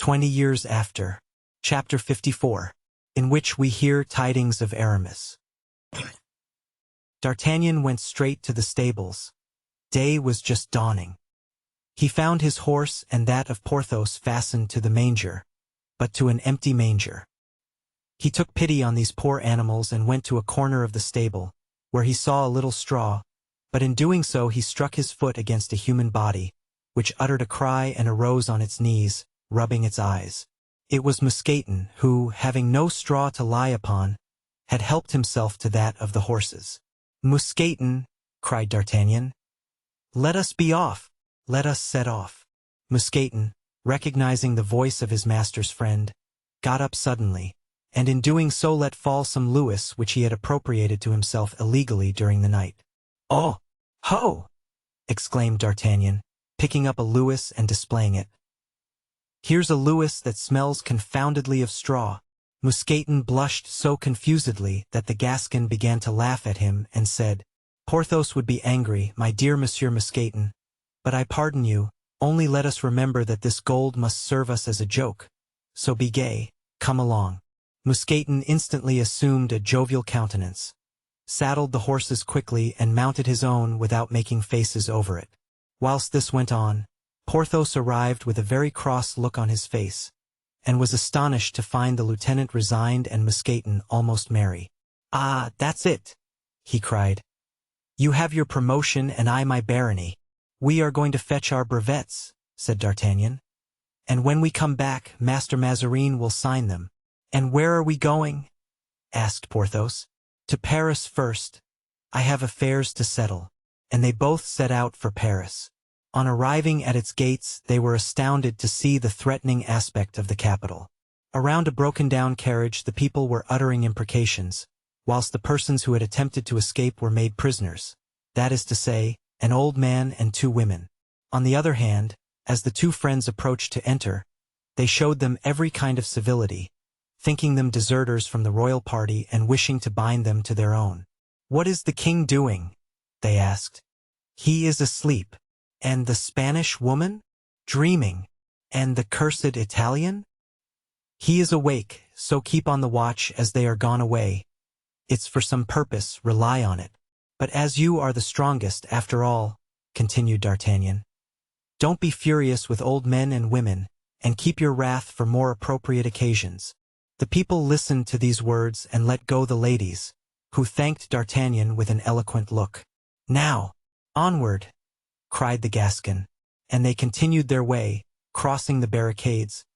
20 years after. Chapter 54, in which we hear tidings of Aramis. D'Artagnan went straight to the stables. Day was just dawning. He found his horse and that of Porthos fastened to the manger, but to an empty manger. He took pity on these poor animals and went to a corner of the stable, where he saw a little straw, but in doing so he struck his foot against a human body, which uttered a cry and arose on its knees, rubbing its eyes. It was Mousqueton, who, having no straw to lie upon, had helped himself to that of the horses. "Mousqueton," cried D'Artagnan, "let us be off. Let us set off." Mousqueton, recognizing the voice of his master's friend, got up suddenly, and in doing so let fall some louis which he had appropriated to himself illegally during the night. "Oh! Ho!" exclaimed D'Artagnan, picking up a louis and displaying it. "Here's a louis that smells confoundedly of straw." Mousqueton blushed so confusedly that the Gascon began to laugh at him and said, "Porthos would be angry, my dear Monsieur Mousqueton, but I pardon you. Only let us remember that this gold must serve us as a joke. So be gay, come along." Mousqueton instantly assumed a jovial countenance, saddled the horses quickly and mounted his own without making faces over it. Whilst this went on, Porthos arrived with a very cross look on his face, and was astonished to find the lieutenant resigned and Mousqueton almost merry. "Ah, that's it," he cried. "You have your promotion and I my barony. We are going to fetch our brevets," said D'Artagnan. "And when we come back, Master Mazarin will sign them." "And where are we going?" asked Porthos. "To Paris first. I have affairs to settle." And they both set out for Paris. On arriving at its gates, they were astounded to see the threatening aspect of the capital. Around a broken-down carriage the people were uttering imprecations, whilst the persons who had attempted to escape were made prisoners, that is to say, an old man and 2 women. On the other hand, as the 2 friends approached to enter, they showed them every kind of civility, thinking them deserters from the royal party and wishing to bind them to their own. "What is the king doing?" they asked. "He is asleep." "And the Spanish woman?" "Dreaming." "And the cursed Italian?" "He is awake, so keep on the watch as they are gone away. It's for some purpose, rely on it. But as you are the strongest, after all," continued D'Artagnan, "don't be furious with old men and women, and keep your wrath for more appropriate occasions." The people listened to these words and let go the ladies, who thanked D'Artagnan with an eloquent look. "Now, onward!" cried the Gascon, and they continued their way, crossing the barricades,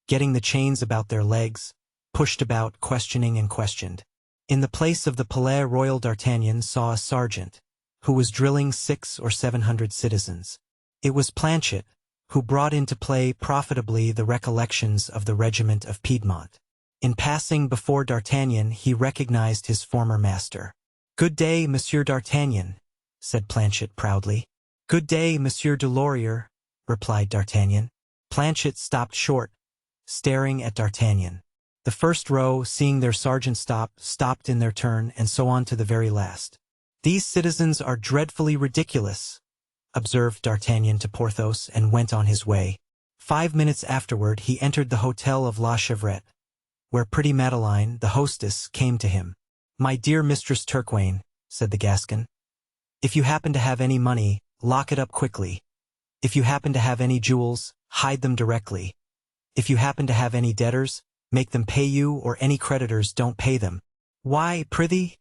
getting the chains about their legs, pushed about, questioning and questioned. In the place of the Palais Royal D'Artagnan saw a sergeant, who was drilling 600 or 700 citizens. It was Planchet, who brought into play profitably the recollections of the regiment of Piedmont. In passing before D'Artagnan he recognized his former master. "Good day, Monsieur D'Artagnan," said Planchet proudly. "Good day, Monsieur Delorier," replied D'Artagnan. Planchet stopped short, staring at D'Artagnan. The first row, seeing their sergeant stopped in their turn, and so on to the very last. "These citizens are dreadfully ridiculous," observed D'Artagnan to Porthos, and went on his way. 5 minutes afterward he entered the Hotel of La Chevrette, where pretty Madeleine, the hostess, came to him. "My dear Mistress Turquaine," said the Gascon, "if you happen to have any money, lock it up quickly. If you happen to have any jewels, hide them directly. If you happen to have any debtors, make them pay you, or any creditors don't pay them." "Why, prithee?"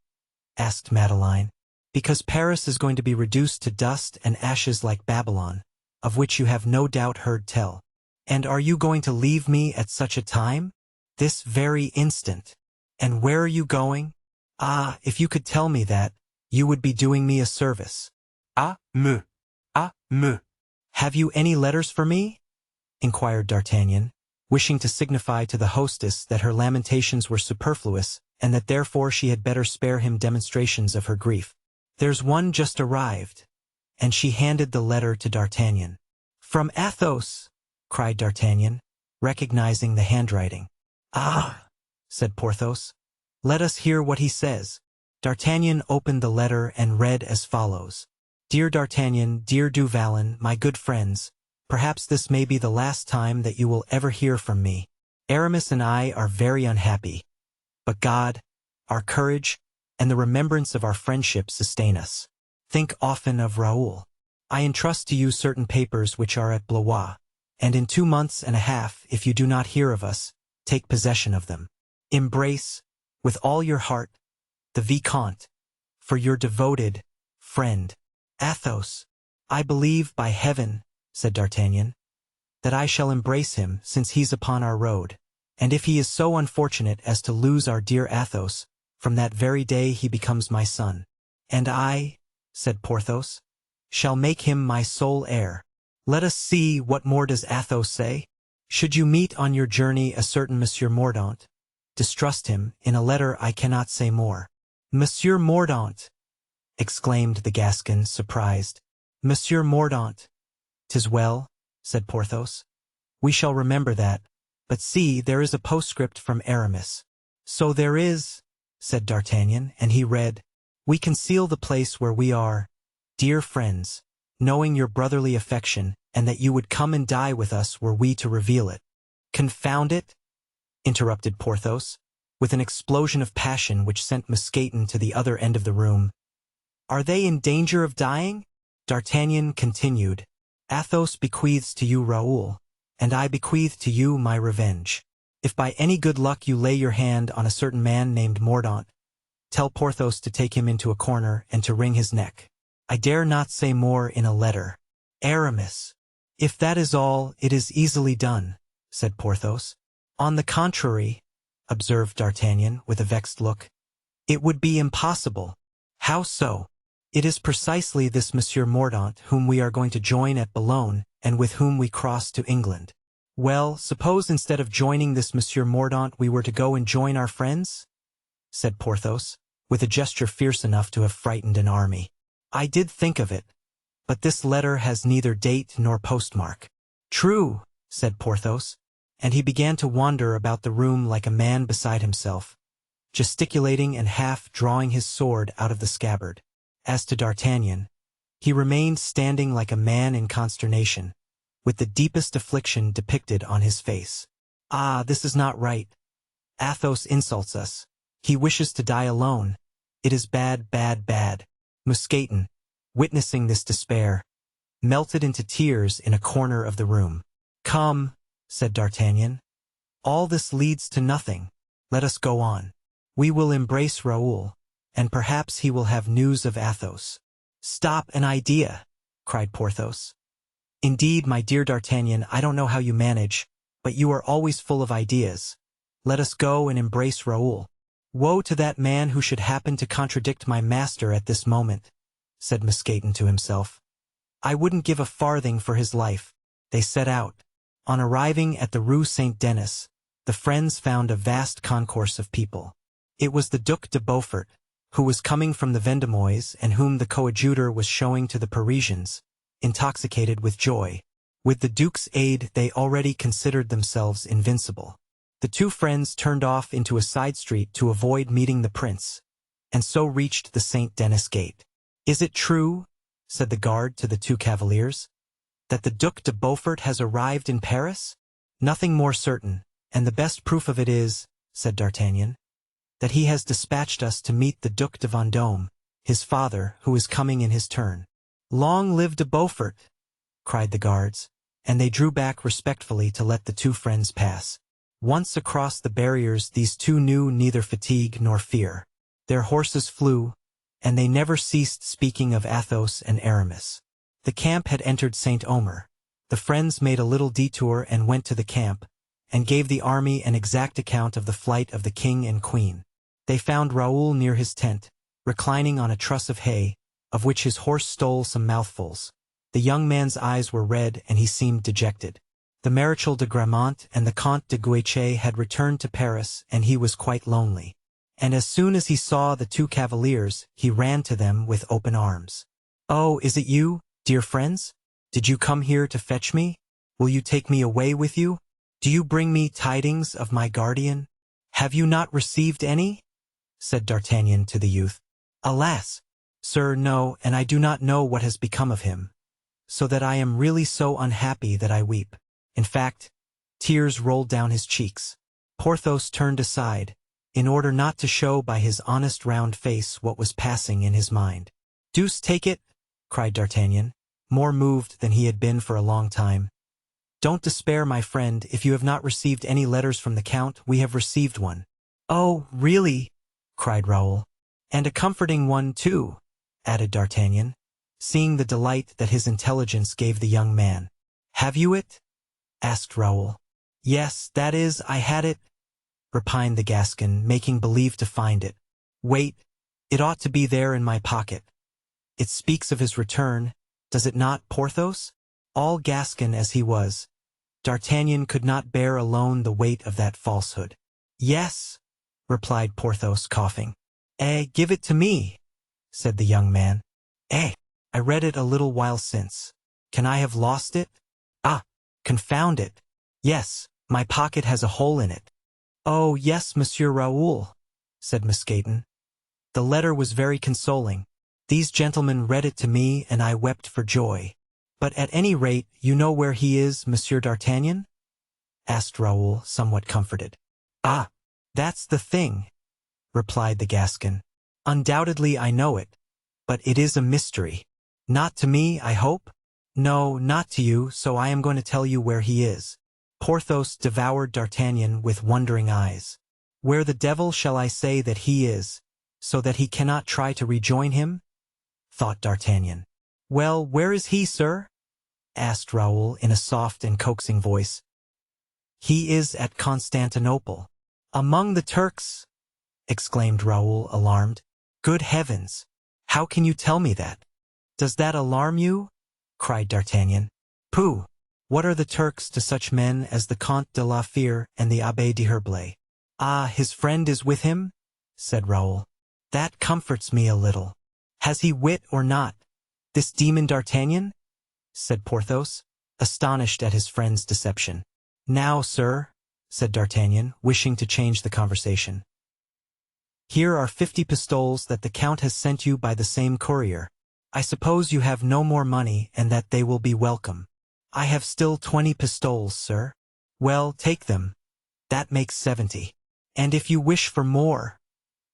asked Madeleine. "Because Paris is going to be reduced to dust and ashes like Babylon, of which you have no doubt heard tell." "And are you going to leave me at such a time?" "This very instant." "And where are you going?" "Ah, if you could tell me that, you would be doing me a service." "Ah, me. Have you any letters for me?" inquired D'Artagnan, wishing to signify to the hostess that her lamentations were superfluous, and that therefore she had better spare him demonstrations of her grief. "There's one just arrived," and she handed the letter to D'Artagnan. "From Athos!" cried D'Artagnan, recognizing the handwriting. "Ah!" said Porthos. "Let us hear what he says." D'Artagnan opened the letter and read as follows. "Dear D'Artagnan, dear Du Vallon, my good friends, Perhaps this may be the last time that you will ever hear from me. Aramis and I are very unhappy. But God, our courage, and the remembrance of our friendship sustain us. Think often of Raoul. I entrust to you certain papers which are at Blois, and in 2 months and a half, if you do not hear of us, take possession of them. Embrace, with all your heart, the Vicomte, for your devoted friend, Athos. I believe, by heaven, said D'Artagnan, that I shall embrace him, since he's upon our road, and if he is so unfortunate as to lose our dear Athos, from that very day he becomes my son. And I, said Porthos, shall make him my sole heir. Let us see, what more does Athos say? Should you meet on your journey a certain Monsieur Mordaunt, distrust him. In a letter I cannot say more. Monsieur Mordaunt, exclaimed the Gascon, surprised. Monsieur Mordaunt. 'Tis well, said Porthos. We shall remember that. But see, there is a postscript from Aramis. So there is, said D'Artagnan, and he read, We conceal the place where we are, dear friends, knowing your brotherly affection, and that you would come and die with us were we to reveal it. Confound it, interrupted Porthos, with an explosion of passion which sent Mousqueton to the other end of the room. Are they in danger of dying? D'Artagnan continued, Athos bequeaths to you Raoul, and I bequeath to you my revenge. If by any good luck you lay your hand on a certain man named Mordaunt, tell Porthos to take him into a corner and to wring his neck. I dare not say more in a letter. Aramis. If that is all, it is easily done, said Porthos. On the contrary, observed D'Artagnan with a vexed look, it would be impossible. How so? It is precisely this Monsieur Mordaunt whom we are going to join at Boulogne, and with whom we cross to England. Well, suppose instead of joining this Monsieur Mordaunt we were to go and join our friends? Said Porthos, with a gesture fierce enough to have frightened an army. I did think of it, but this letter has neither date nor postmark. True, said Porthos, and he began to wander about the room like a man beside himself, gesticulating and half drawing his sword out of the scabbard. As to D'Artagnan, he remained standing like a man in consternation, with the deepest affliction depicted on his face. Ah, this is not right. Athos insults us. He wishes to die alone. It is bad, bad, bad. Mousqueton, witnessing this despair, melted into tears in a corner of the room. Come, said D'Artagnan. All this leads to nothing. Let us go on. We will embrace Raoul, and perhaps he will have news of Athos. Stop, an idea, cried Porthos. Indeed, my dear D'Artagnan, I don't know how you manage, but you are always full of ideas. Let us go and embrace Raoul. Woe to that man who should happen to contradict my master at this moment, said Mousqueton to himself. I wouldn't give a farthing for his life. They set out. On arriving at the Rue Saint-Denis, the friends found a vast concourse of people. It was the Duc de Beaufort, who was coming from the Vendemois and whom the coadjutor was showing to the Parisians, intoxicated with joy. With the Duke's aid they already considered themselves invincible. The two friends turned off into a side street to avoid meeting the prince, and so reached the Saint-Denis gate. Is it true, said the guard to the two cavaliers, that the Duc de Beaufort has arrived in Paris? Nothing more certain, and the best proof of it is, said D'Artagnan, that he has dispatched us to meet the Duc de Vendôme, his father, who is coming in his turn. Long live de Beaufort, cried the guards, and they drew back respectfully to let the two friends pass. Once across the barriers these two knew neither fatigue nor fear. Their horses flew, and they never ceased speaking of Athos and Aramis. The camp had entered Saint-Omer. The friends made a little detour and went to the camp, and gave the army an exact account of the flight of the king and queen. They found Raoul near his tent, reclining on a truss of hay, of which his horse stole some mouthfuls. The young man's eyes were red and he seemed dejected. The Marechal de Gramont and the Comte de Guiche had returned to Paris, and he was quite lonely. And as soon as he saw the two cavaliers, he ran to them with open arms. Oh, is it you, dear friends? Did you come here to fetch me? Will you take me away with you? Do you bring me tidings of my guardian? Have you not received any? Said D'Artagnan to the youth. Alas, sir, no, and I do not know what has become of him. so that I am really so unhappy that I weep. In fact, tears rolled down his cheeks. Porthos turned aside, in order not to show by his honest round face what was passing in his mind. "Deuce take it!" cried D'Artagnan, more moved than he had been for a long time. "Don't despair, my friend. If you have not received any letters from the Count, we have received one." "Oh, really?" cried Raoul. "And a comforting one, too," added D'Artagnan, seeing the delight that his intelligence gave the young man. "Have you it?" asked Raoul. "Yes, that is, I had it," repined the Gascon, making believe to find it. "Wait, it ought to be there in my pocket. It speaks of his return, does it not, Porthos?" All Gascon as he was, D'Artagnan could not bear alone the weight of that falsehood. "Yes," replied Porthos, coughing. Give it to me," said the young man. I read it a little while since. Can I have lost it? Ah, confound it. Yes, my pocket has a hole in it." "Oh, yes, Monsieur Raoul," said Mousqueton. "The letter was very consoling. These gentlemen read it to me, and I wept for joy. But at any rate, you know where he is, Monsieur d'Artagnan?" asked Raoul, somewhat comforted. "Ah, that's the thing," replied the Gascon. "Undoubtedly I know it, but it is a mystery. Not to me, I hope?" "No, not to you, so I am going to tell you where he is." Porthos devoured D'Artagnan with wondering eyes. "Where the devil shall I say that he is, so that he cannot try to rejoin him?" thought D'Artagnan. "Well, where is he, sir?" asked Raoul in a soft and coaxing voice. "He is at Constantinople." "Among the Turks?" exclaimed Raoul, alarmed. "Good heavens! How can you tell me that?" "Does that alarm you?" cried D'Artagnan. "Pooh! What are the Turks to such men as the Comte de la Fere and the Abbé d'Herblay?" "Ah, his friend is with him?" said Raoul. "That comforts me a little. Has he wit or not, this demon D'Artagnan?" said Porthos, astonished at his friend's deception. "Now, sir," said D'Artagnan, wishing to change the conversation, "here are 50 pistoles that the Count has sent you by the same courier. I suppose you have no more money and that they will be welcome." "I have still 20 pistoles, sir." "Well, take them. That makes 70. "And if you wish for more,"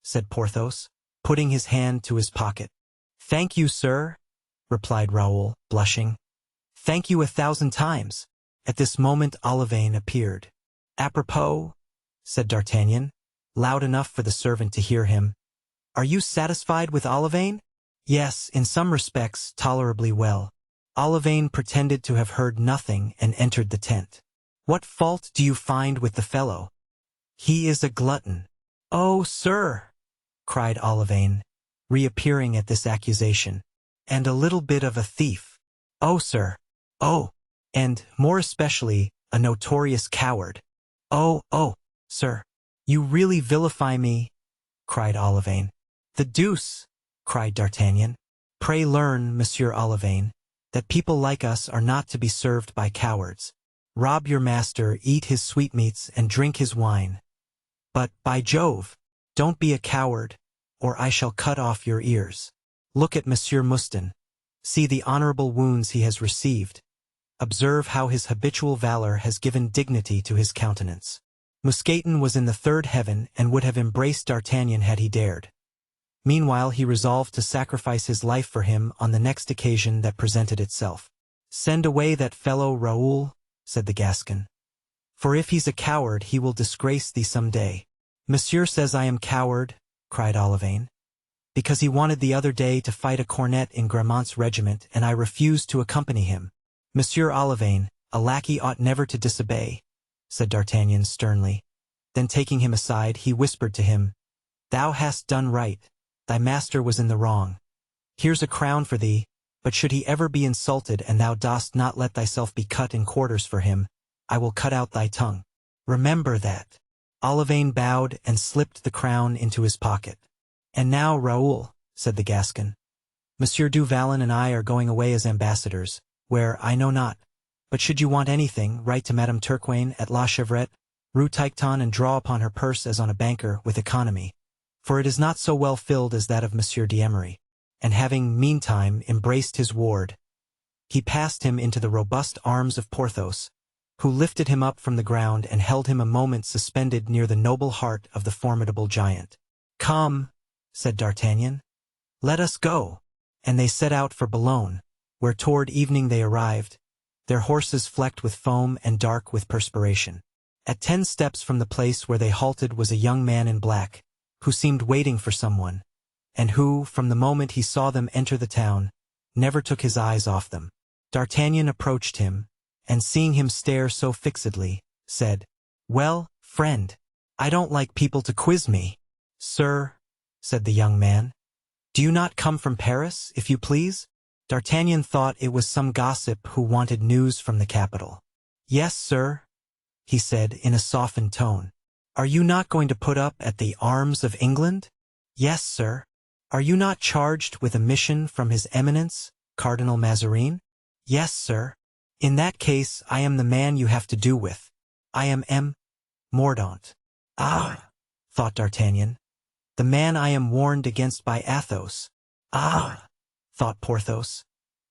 said Porthos, putting his hand to his pocket. "Thank you, sir," replied Raoul, blushing. "Thank you 1,000 times." At this moment Olivain appeared. "Apropos," said D'Artagnan, loud enough for the servant to hear him, "are you satisfied with Olivain?" "Yes, in some respects, tolerably well." Olivain pretended to have heard nothing and entered the tent. "What fault do you find with the fellow?" "He is a glutton." "Oh, sir!" cried Olivain, reappearing at this accusation. "And a little bit of a thief." "Oh, sir! Oh! And, more especially, a notorious coward." Oh, sir! You really vilify me," cried Olivain. "The deuce!" cried D'Artagnan. "Pray learn, Monsieur Olivain, that people like us are not to be served by cowards. Rob your master, eat his sweetmeats, and drink his wine. But, by Jove, don't be a coward, or I shall cut off your ears. Look at Monsieur Mouston. See the honorable wounds he has received. Observe how his habitual valor has given dignity to his countenance." Mousqueton was in the third heaven and would have embraced D'Artagnan had he dared. Meanwhile he resolved to sacrifice his life for him on the next occasion that presented itself. "Send away that fellow, Raoul," said the Gascon. "For if he's a coward he will disgrace thee some day." "Monsieur says I am coward," cried Olivain, "because he wanted the other day to fight a cornet in Gramont's regiment, and I refused to accompany him." "Monsieur Olivain, a lackey ought never to disobey," said D'Artagnan sternly. Then taking him aside, he whispered to him, "Thou hast done right. Thy master was in the wrong. Here's a crown for thee, but should he ever be insulted and thou dost not let thyself be cut in quarters for him, I will cut out thy tongue. Remember that." Olivain bowed and slipped the crown into his pocket. "And now, Raoul," said the Gascon, "Monsieur du Vallon and I are going away as ambassadors, where, I know not, but should you want anything, write to Madame Turquaine at La Chevrette, Rue Tiqueton, and draw upon her purse as on a banker with economy, for it is not so well filled as that of Monsieur d'Emery." And having, meantime, embraced his ward, he passed him into the robust arms of Porthos, who lifted him up from the ground and held him a moment suspended near the noble heart of the formidable giant. "Come," said D'Artagnan, "let us go." And they set out for Boulogne, where toward evening they arrived, their horses flecked with foam and dark with perspiration. At 10 steps from the place where they halted was a young man in black, who seemed waiting for someone, and who, from the moment he saw them enter the town, never took his eyes off them. D'Artagnan approached him, and seeing him stare so fixedly, said, "Well, friend, I don't like people to quiz me." "Sir," said the young man, "do you not come from Paris, if you please?" D'Artagnan thought it was some gossip who wanted news from the capital. "Yes, sir," he said in a softened tone. "Are you not going to put up at the Arms of England?" "Yes, sir." "Are you not charged with a mission from His Eminence, Cardinal Mazarin?" "Yes, sir." "In that case I am the man you have to do with. I am M. Mordaunt." "Ah," thought D'Artagnan, "the man I am warned against by Athos." "Ah," thought Porthos,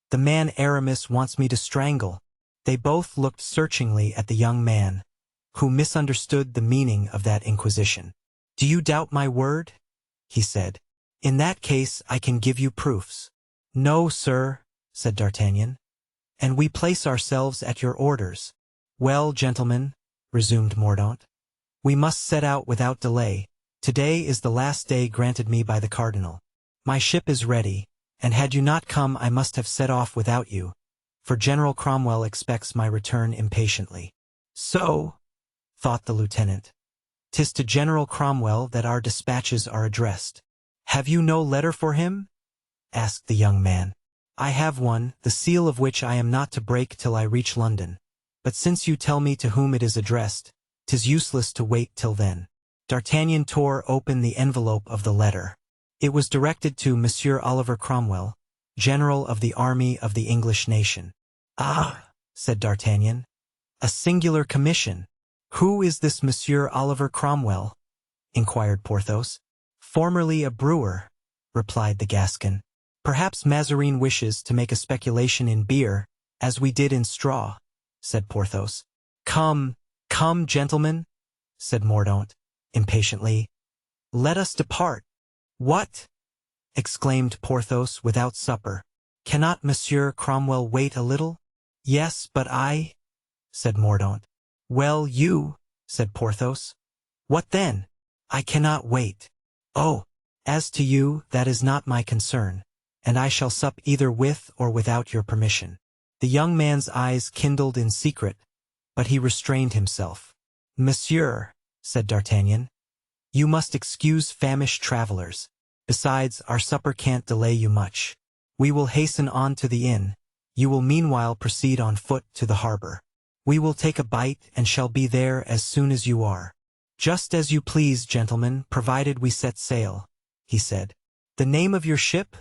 "the man Aramis wants me to strangle." They both looked searchingly at the young man, who misunderstood the meaning of that inquisition. "Do you doubt my word?" he said. "In that case I can give you proofs." "No, sir," said D'Artagnan, "and we place ourselves at your orders." "Well, gentlemen," resumed Mordaunt, "we must set out without delay. Today is the last day granted me by the cardinal. My ship is ready, and had you not come I must have set off without you, for General Cromwell expects my return impatiently." "So," thought the lieutenant, "'tis to General Cromwell that our dispatches are addressed." "Have you no letter for him?" asked the young man. "I have one, the seal of which I am not to break till I reach London. But since you tell me to whom it is addressed, 'tis useless to wait till then." D'Artagnan tore open the envelope of the letter. It was directed to Monsieur Oliver Cromwell, General of the Army of the English nation. "Ah," said D'Artagnan, "a singular commission." "Who is this Monsieur Oliver Cromwell?" inquired Porthos. "Formerly a brewer," replied the Gascon. "Perhaps Mazarin wishes to make a speculation in beer, as we did in straw," said Porthos. "Come, come, gentlemen," said Mordaunt, impatiently. "Let us depart." "What?" exclaimed Porthos, "without supper? Cannot Monsieur Cromwell wait a little?" "Yes, but I—" said Mordaunt. "Well, you," said Porthos. "What then?" "I cannot wait." "Oh, as to you, that is not my concern, and I shall sup either with or without your permission." The young man's eyes kindled in secret, but he restrained himself. "Monsieur," said D'Artagnan, "you must excuse famished travelers. Besides, our supper can't delay you much. We will hasten on to the inn. You will meanwhile proceed on foot to the harbor. We will take a bite and shall be there as soon as you are." "Just as you please, gentlemen, provided we set sail," he said. "The name of your ship?"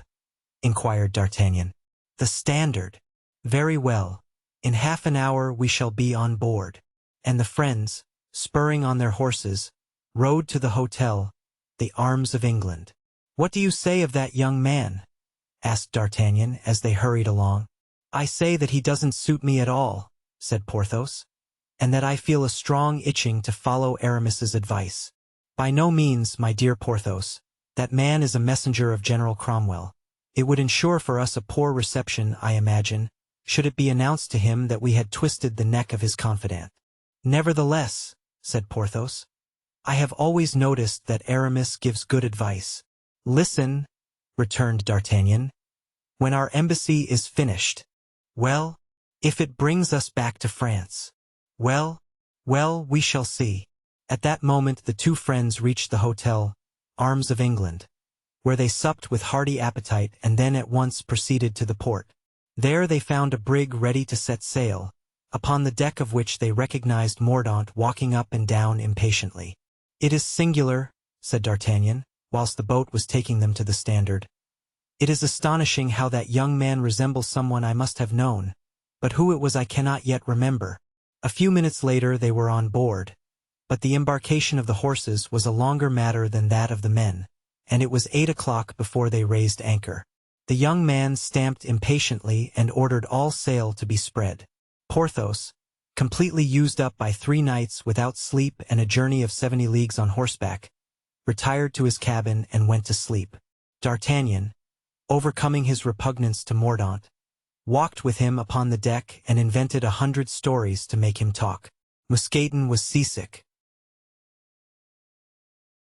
inquired D'Artagnan. "The Standard." "Very well. In half an hour we shall be on board." And the friends, spurring on their horses, rode to the hotel, the Arms of England. "What do you say of that young man?" asked D'Artagnan as they hurried along. "I say that he doesn't suit me at all," said Porthos, "and that I feel a strong itching to follow Aramis's advice." "By no means, my dear Porthos. That man is a messenger of General Cromwell. It would ensure for us a poor reception, I imagine, should it be announced to him that we had twisted the neck of his confidant." "Nevertheless," said Porthos, "I have always noticed that Aramis gives good advice." "Listen," returned D'Artagnan, "when our embassy is finished." "Well, if it brings us back to France." "Well, we shall see." At that moment the two friends reached the hotel, Arms of England, where they supped with hearty appetite and then at once proceeded to the port. There they found a brig ready to set sail, upon the deck of which they recognized Mordaunt walking up and down impatiently. "It is singular," said D'Artagnan, whilst the boat was taking them to the Standard. "It is astonishing how that young man resembles someone I must have known, but who it was I cannot yet remember." A few minutes later they were on board, but the embarkation of the horses was a longer matter than that of the men, and it was 8 o'clock before they raised anchor. The young man stamped impatiently and ordered all sail to be spread. Porthos, completely used up by 3 nights without sleep and a journey of 70 leagues on horseback, retired to his cabin and went to sleep. D'Artagnan, overcoming his repugnance to Mordaunt, walked with him upon the deck and invented 100 stories to make him talk. Mousqueton was seasick.